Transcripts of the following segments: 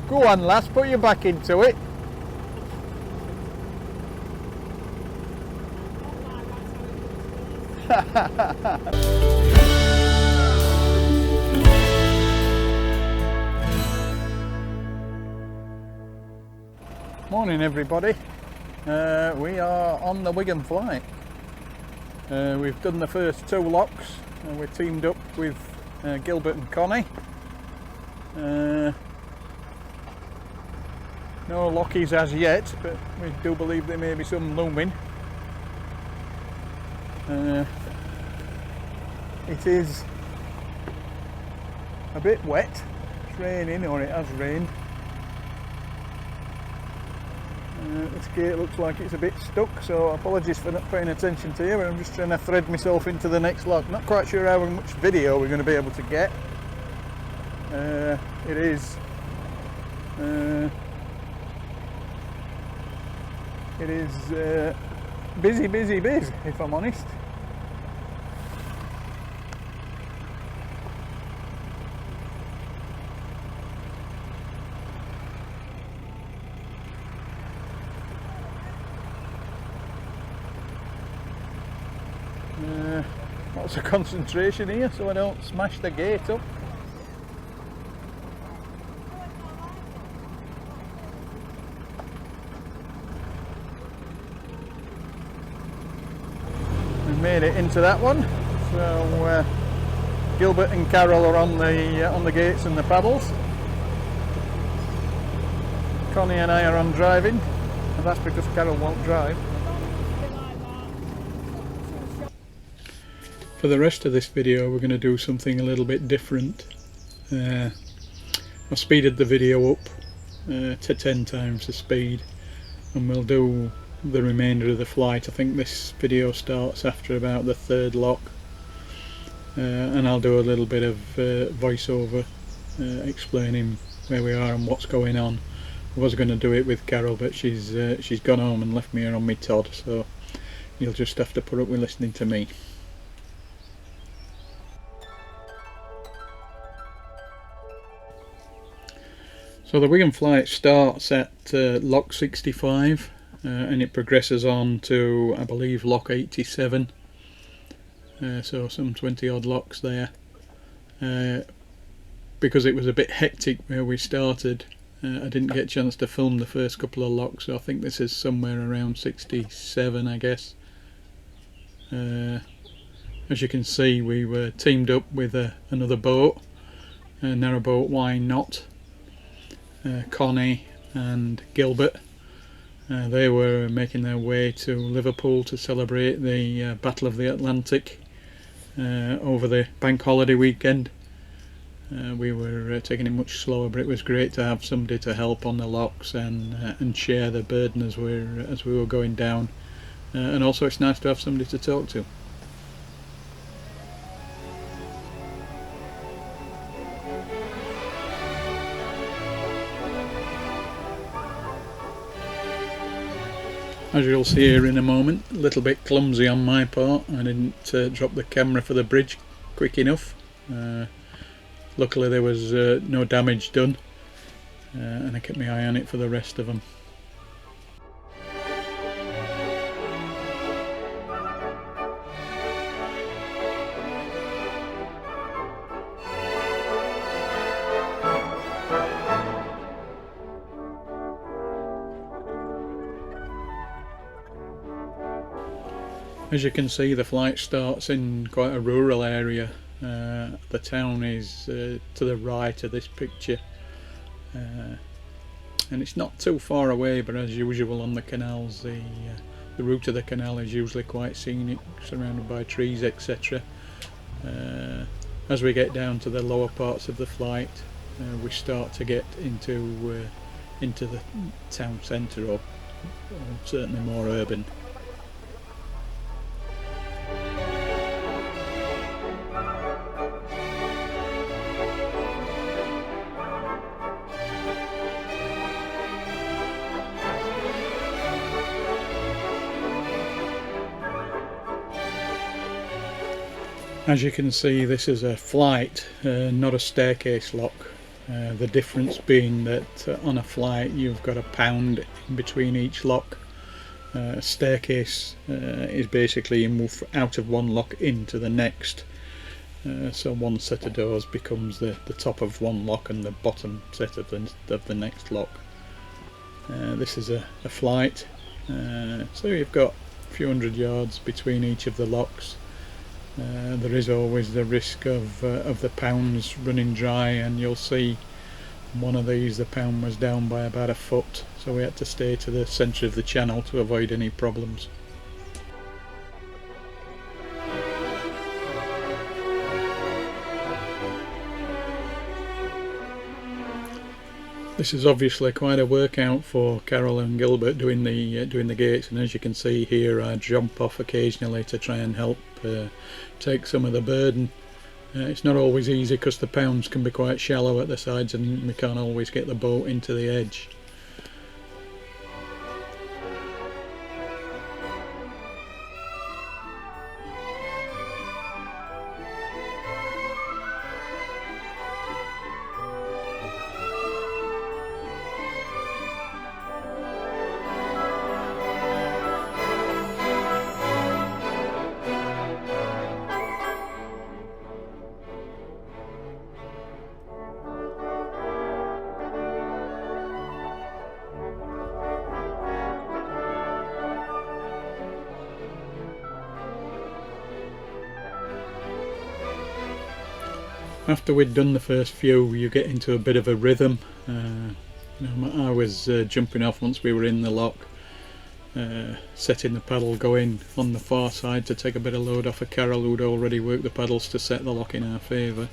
Go on, lass, put your back into it. Morning everybody. We are on the Wigan Flight. We've done the first 2 locks. We're teamed up with Gilbert and Connie. No lockies as yet, but we do believe there may be some looming. It is a bit wet. It's raining, or it has rained. This gate looks like it's a bit stuck, so apologies for not paying attention to you. I'm just trying to thread myself into the next lock. Not quite sure how much video we're going to be able to get. It is busy, if I'm honest. Lots of concentration here so I don't smash the gate up. We made it into that one, so Gilbert and Carol are on the gates and the paddles. Connie and I are on driving, and that's because Carol won't drive. For the rest of this video we're going to do something a little bit different. I've speeded the video up to 10 times the speed, and we'll do the remainder of the flight. I think this video starts after about the 3rd lock, and I'll do a little bit of voiceover explaining where we are and what's going on. I was going to do it with Carol, but she's gone home and left me here on my Todd, so you'll just have to put up with listening to me. So the Wigan Flight starts at lock 65 and it progresses on to, I believe, lock 87, so some 20 odd locks there. Because it was a bit hectic where we started, I didn't get a chance to film the first couple of locks, so I think this is somewhere around 67, I guess. As you can see, we were teamed up with another boat, Narrowboat Y Knot. Connie and Gilbert. They were making their way to Liverpool to celebrate the Battle of the Atlantic over the bank holiday weekend. We were taking it much slower, but it was great to have somebody to help on the locks and share the burden as we were going down. And also it's nice to have somebody to talk to. As you'll see here in a moment, a little bit clumsy on my part. I didn't drop the camera for the bridge quick enough. Luckily there was no damage done, and I kept my eye on it for the rest of them. As you can see, the flight starts in quite a rural area. The town is to the right of this picture, and it's not too far away, but as usual on the canals, the route of the canal is usually quite scenic, surrounded by trees, etc. As we get down to the lower parts of the flight, we start to get into the town centre, or certainly more urban. As you can see, this is a flight, not a staircase lock. The difference being that on a flight you've got a pound in between each lock. A staircase is basically you move out of one lock into the next. So one set of doors becomes the top of one lock and the bottom set of the next lock. This is a flight, so you've got a few hundred yards between each of the locks. There is always the risk of the pounds running dry, and you'll see one of these the pound was down by about a foot, so we had to stay to the centre of the channel to avoid any problems. This is obviously quite a workout for Carol and Gilbert doing the gates, and as you can see here I jump off occasionally to try and help take some of the burden. It's not always easy because the pounds can be quite shallow at the sides and we can't always get the boat into the edge. After we'd done the first few, you get into a bit of a rhythm. I was jumping off once we were in the lock, setting the paddle going on the far side to take a bit of load off of Carol, who'd already worked the paddles to set the lock in our favour,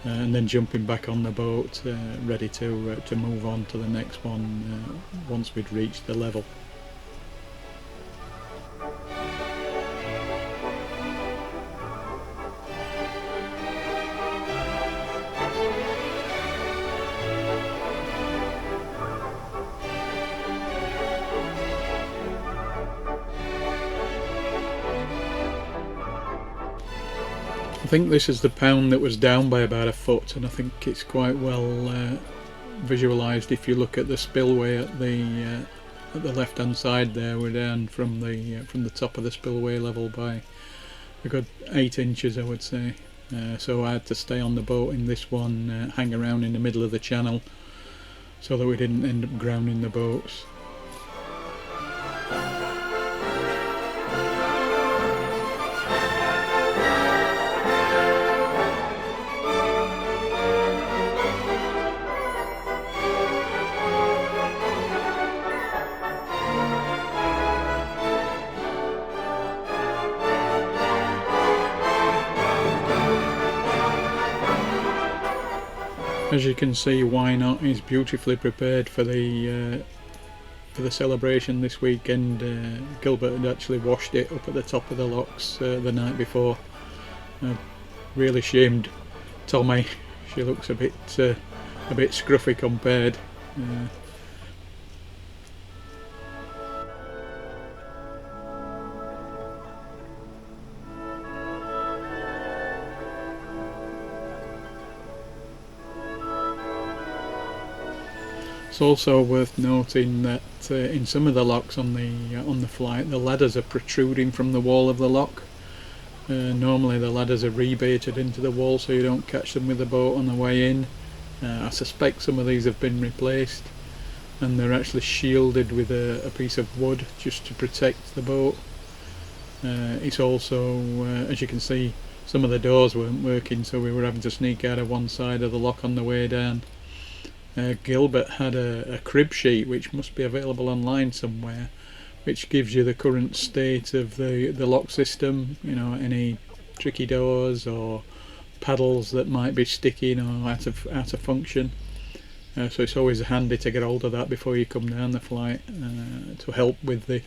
and then jumping back on the boat, ready to move on to the next one once we'd reached the level. I think this is the pound that was down by about a foot, and I think it's quite well visualised if you look at the spillway at the left hand side there. We're down from the top of the spillway level by a good 8 inches, I would say. So I had to stay on the boat in this one, hang around in the middle of the channel so that we didn't end up grounding the boats. As you can see, Y Knot is beautifully prepared for the celebration this weekend. Gilbert had actually washed it up at the top of the locks the night before. Really shamed TOMMi. She looks a bit scruffy compared. It's also worth noting that in some of the locks on the flight, the ladders are protruding from the wall of the lock. Normally the ladders are rebaited into the wall so you don't catch them with the boat on the way in. I suspect some of these have been replaced, and they're actually shielded with a piece of wood just to protect the boat. It's also, as you can see, some of the doors weren't working, so we were having to sneak out of one side of the lock on the way down. Gilbert had a crib sheet which must be available online somewhere, which gives you the current state of the lock system, you know, any tricky doors or paddles that might be sticking or out of function. So it's always handy to get hold of that before you come down the flight to help with the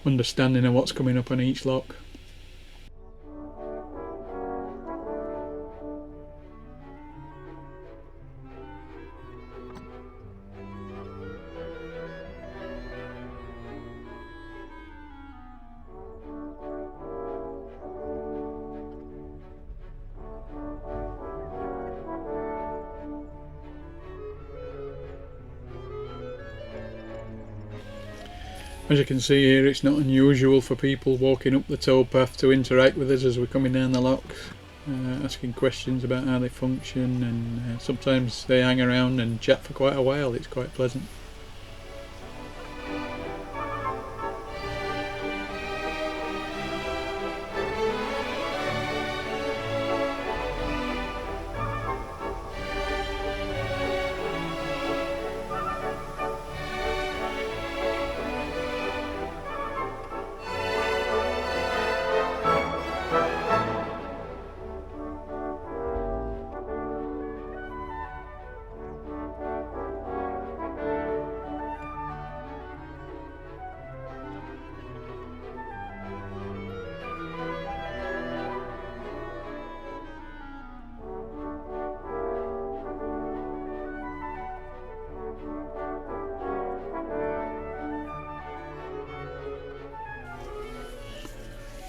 understanding of what's coming up on each lock. As you can see here, it's not unusual for people walking up the towpath to interact with us as we're coming down the locks, asking questions about how they function, and sometimes they hang around and chat for quite a while. It's quite pleasant.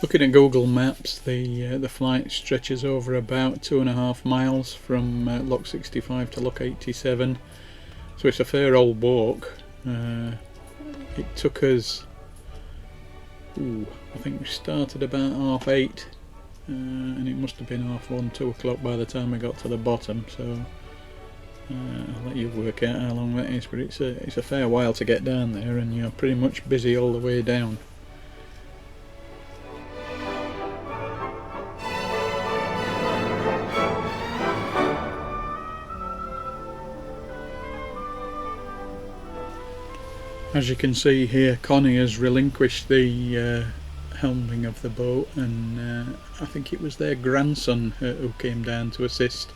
Looking at Google Maps, the flight stretches over about 2.5 miles from Lock 65 to Lock 87, so it's a fair old walk. It took us, I think we started about 8:30, and it must have been 1:30, 2 o'clock by the time we got to the bottom, so I'll let you work out how long that is, but it's a fair while to get down there, and you're pretty much busy all the way down. As you can see here, Connie has relinquished the helming of the boat, and I think it was their grandson who came down to assist,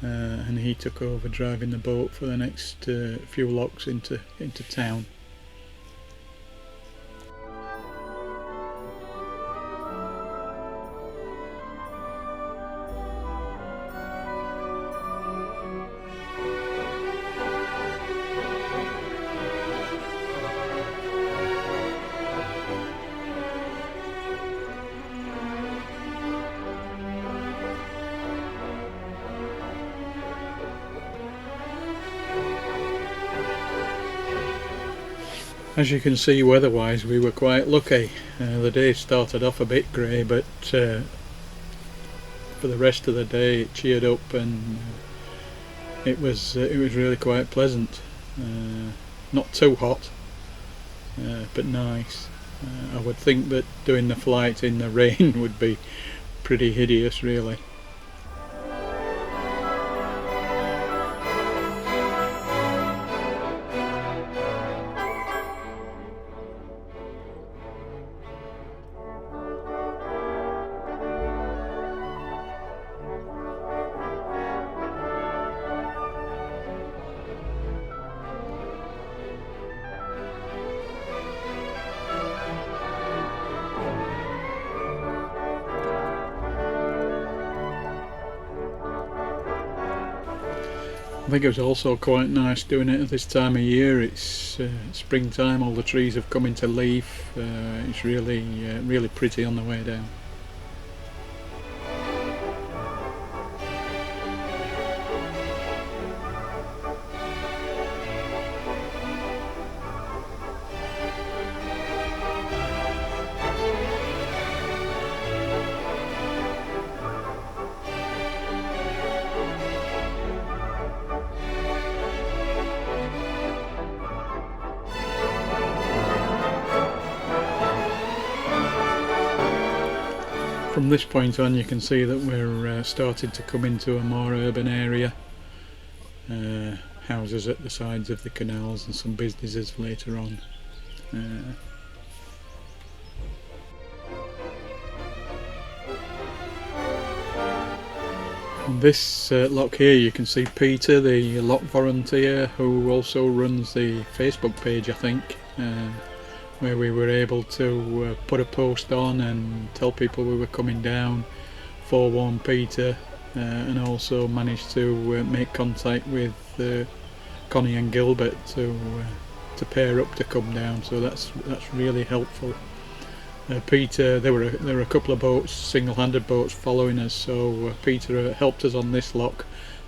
and he took over driving the boat for the next few locks into town. As you can see, weather-wise we were quite lucky. The day started off a bit grey, but for the rest of the day it cheered up, and it was really quite pleasant. Not too hot, but nice. I would think that doing the flight in the rain would be pretty hideous, really. I think it was also quite nice doing it at this time of year. It's springtime, all the trees have come into leaf. It's really pretty on the way down. From this point on, you can see that we're starting to come into a more urban area. Houses at the sides of the canals and some businesses later on. On this lock here you can see Peter, the lock volunteer, who also runs the Facebook page, I think, where we were able to put a post on and tell people we were coming down, forewarn Peter, and also managed to make contact with Connie and Gilbert to pair up to come down. So that's really helpful. Peter, there were a couple of boats, single-handed boats, following us. So Peter helped us on this lock,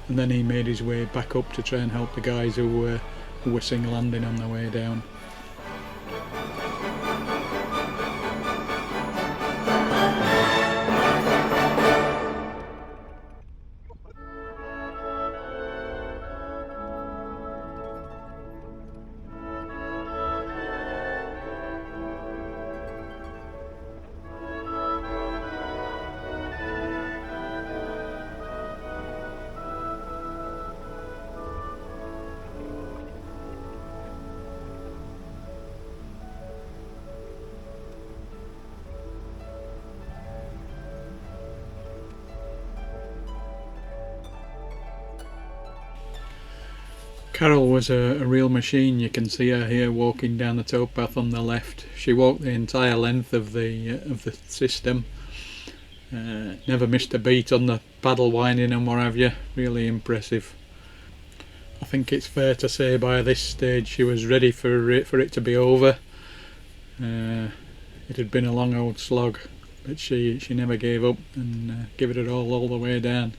and then he made his way back up to try and help the guys who were single-handing on their way down. Carol was a real machine. You can see her here walking down the towpath on the left. She walked the entire length of the system. Never missed a beat on the paddle winding and what have you. Really impressive. I think it's fair to say by this stage she was ready for it to be over. It had been a long old slog, but she never gave up and gave it all the way down.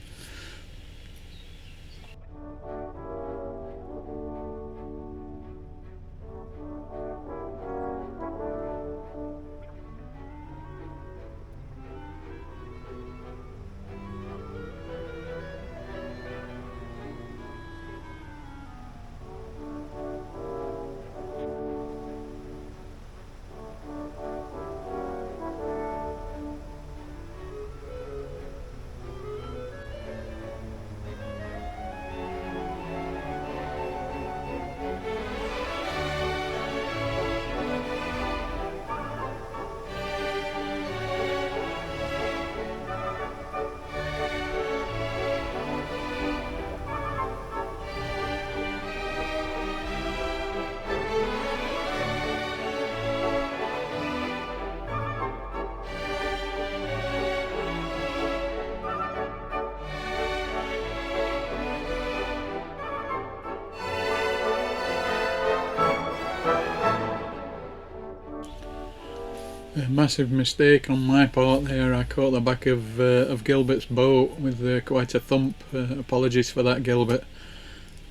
A massive mistake on my part there. I caught the back of Gilbert's boat with quite a thump. Apologies for that, Gilbert.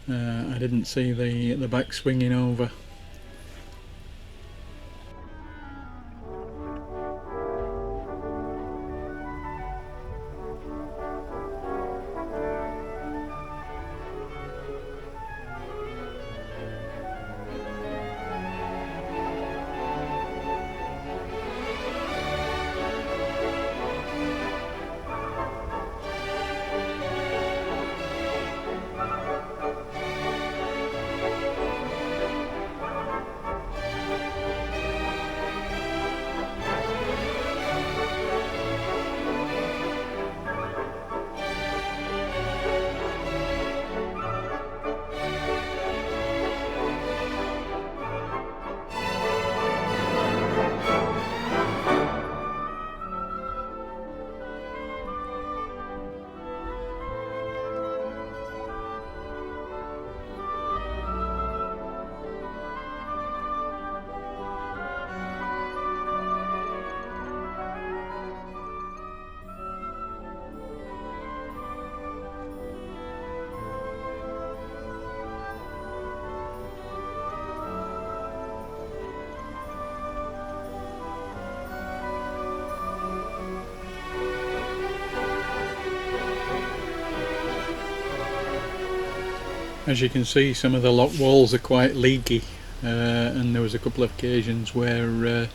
I didn't see the back swinging over. As you can see, some of the lock walls are quite leaky, and there was a couple of occasions where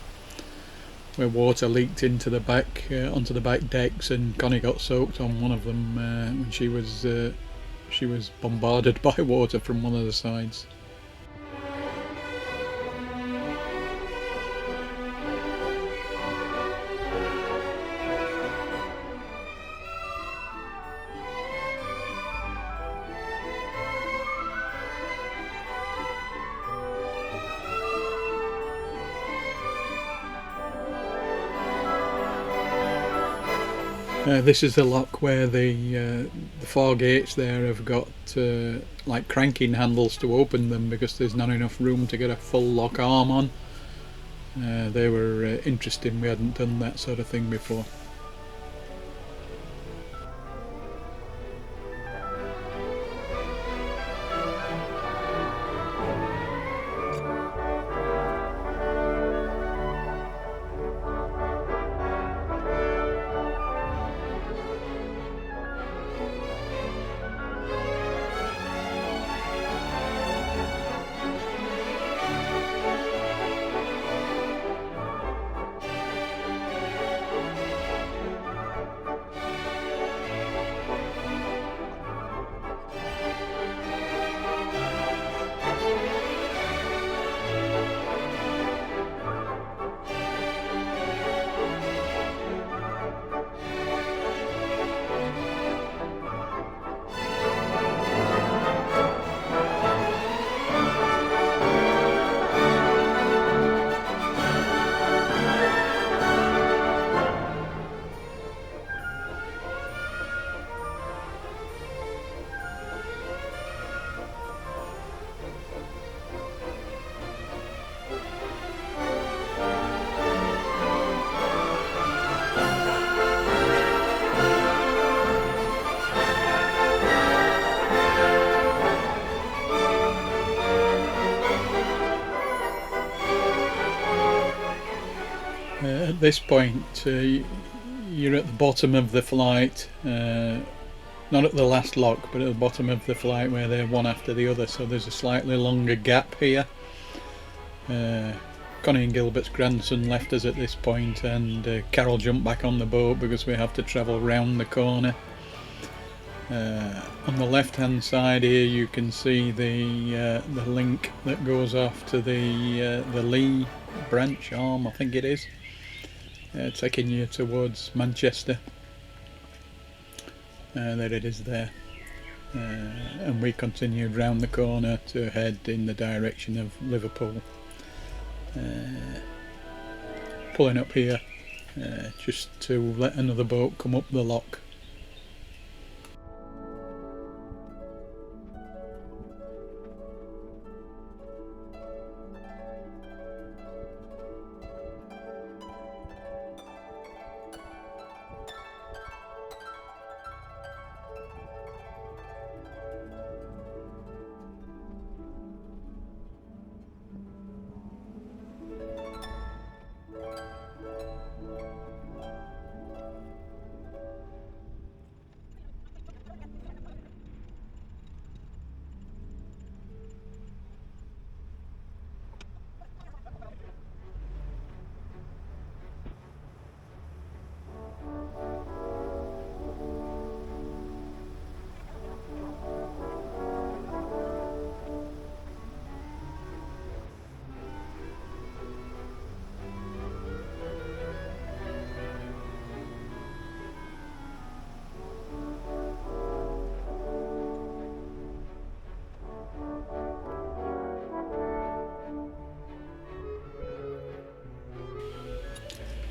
water leaked into the back onto the back decks, and Connie got soaked on one of them when she was bombarded by water from one of the sides. This is the lock where the four gates there have got like cranking handles to open them, because there's not enough room to get a full lock arm on. They were interesting. We hadn't done that sort of thing before. At this point you're at the bottom of the flight, not at the last lock but at the bottom of the flight where they're one after the other, so there's a slightly longer gap here. Connie and Gilbert's grandson left us at this point, and Carol jumped back on the boat because we have to travel round the corner. On the left hand side here you can see the link that goes off to the lee branch arm, I think it is, taking you towards Manchester. There it is there, and we continued round the corner to head in the direction of Liverpool. Pulling up here just to let another boat come up the lock.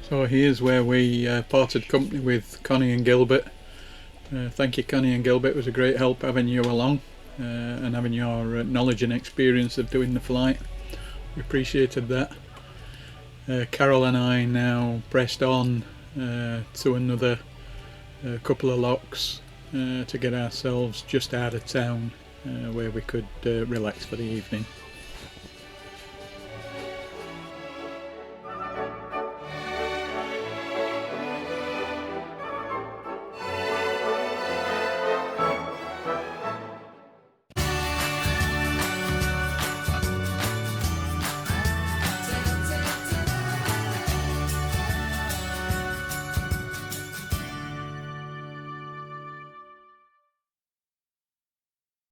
So here's where we parted company with Connie and Gilbert. Thank you, Connie and Gilbert. It was a great help having you along and having your knowledge and experience of doing the flight. We appreciated that. Carol and I now pressed on to another couple of locks to get ourselves just out of town where we could relax for the evening.